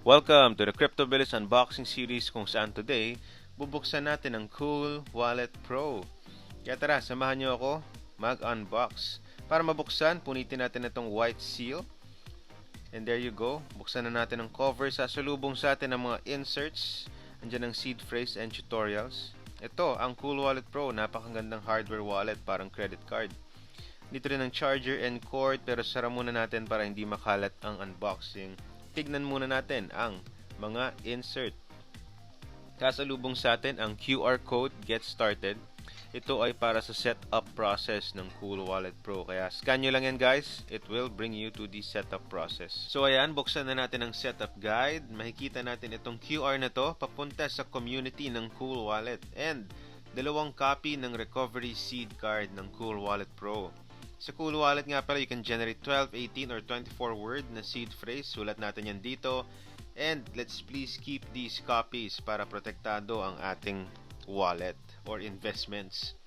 Welcome to the Crypto Village Unboxing Series kung saan today, bubuksan natin ang Cool Wallet Pro. Kaya tara, samahan nyo ako mag-unbox. Para mabuksan, punitin natin itong white seal. And there you go, buksan na natin ang cover. Sasalubong sa atin ang mga inserts. Andyan ang seed phrase and tutorials. Ito, ang Cool Wallet Pro, napakagandang hardware wallet, parang credit card. Dito rin ang charger and cord, pero sara muna natin para hindi makalat ang unboxing. Tignan muna natin ang mga insert. Kasalubong sa atin ang QR code Get Started. Ito ay para sa setup process ng Cool Wallet Pro. Kaya scan nyo lang yan guys. It will bring you to the setup process. So ayan, buksan na natin ang setup guide. Makikita natin itong QR na to papunta sa community ng Cool Wallet. And dalawang copy ng recovery seed card ng Cool Wallet Pro. Sa Cool Wallet nga pala, you can generate 12, 18, or 24 word na seed phrase. Sulat natin yan dito. And let's please keep these copies para protektado ang ating wallet or investments.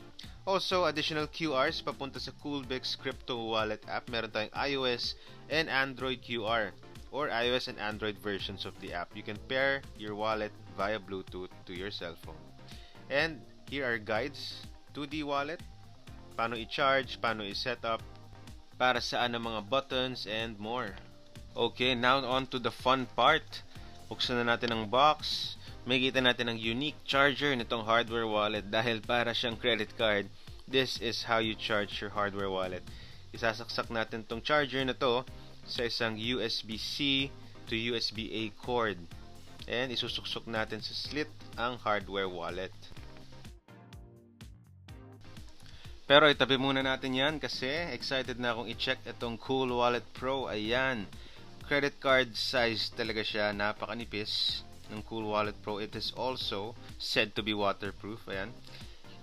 Also, additional QRs papunta sa Coolbix Crypto Wallet app. Meron tayong iOS and Android QR or iOS and Android versions of the app. You can pair your wallet via Bluetooth to your cell phone. And here are guides to the wallet. Paano i-charge, paano i-set up, para saan ang mga buttons, and more. Okay, now on to the fun part. Buksan na natin ang box. Makikita natin ang unique charger nitong hardware wallet dahil para siyang credit card. This is how you charge your hardware wallet. Isasaksak natin tong charger na to sa isang USB-C to USB-A cord. And isusuksok natin sa slit ang hardware wallet. Pero itabi muna natin yan kasi excited na akong i-check itong Cool Wallet Pro. Ayan, credit card size talaga siya, napakanipis ng Cool Wallet Pro. It is also said to be waterproof. Ayan,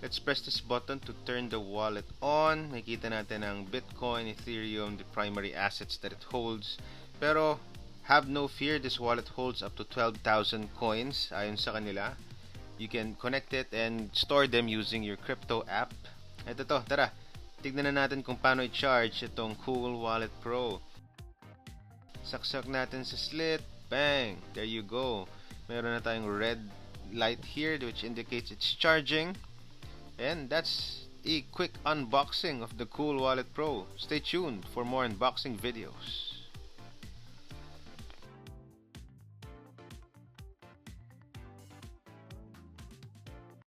let's press this button to turn the wallet on. Makikita natin ang Bitcoin, Ethereum, the primary assets that it holds. Pero have no fear, this wallet holds up to 12,000 coins ayon sa kanila. You can connect it and store them using your crypto app. Ito to, tara, tignan na natin kung paano i-charge itong Cool Wallet Pro. Saksak natin sa slit, bang, there you go. Meron na tayong red light here which indicates it's charging. And that's a quick unboxing of the Cool Wallet Pro. Stay tuned for more unboxing videos.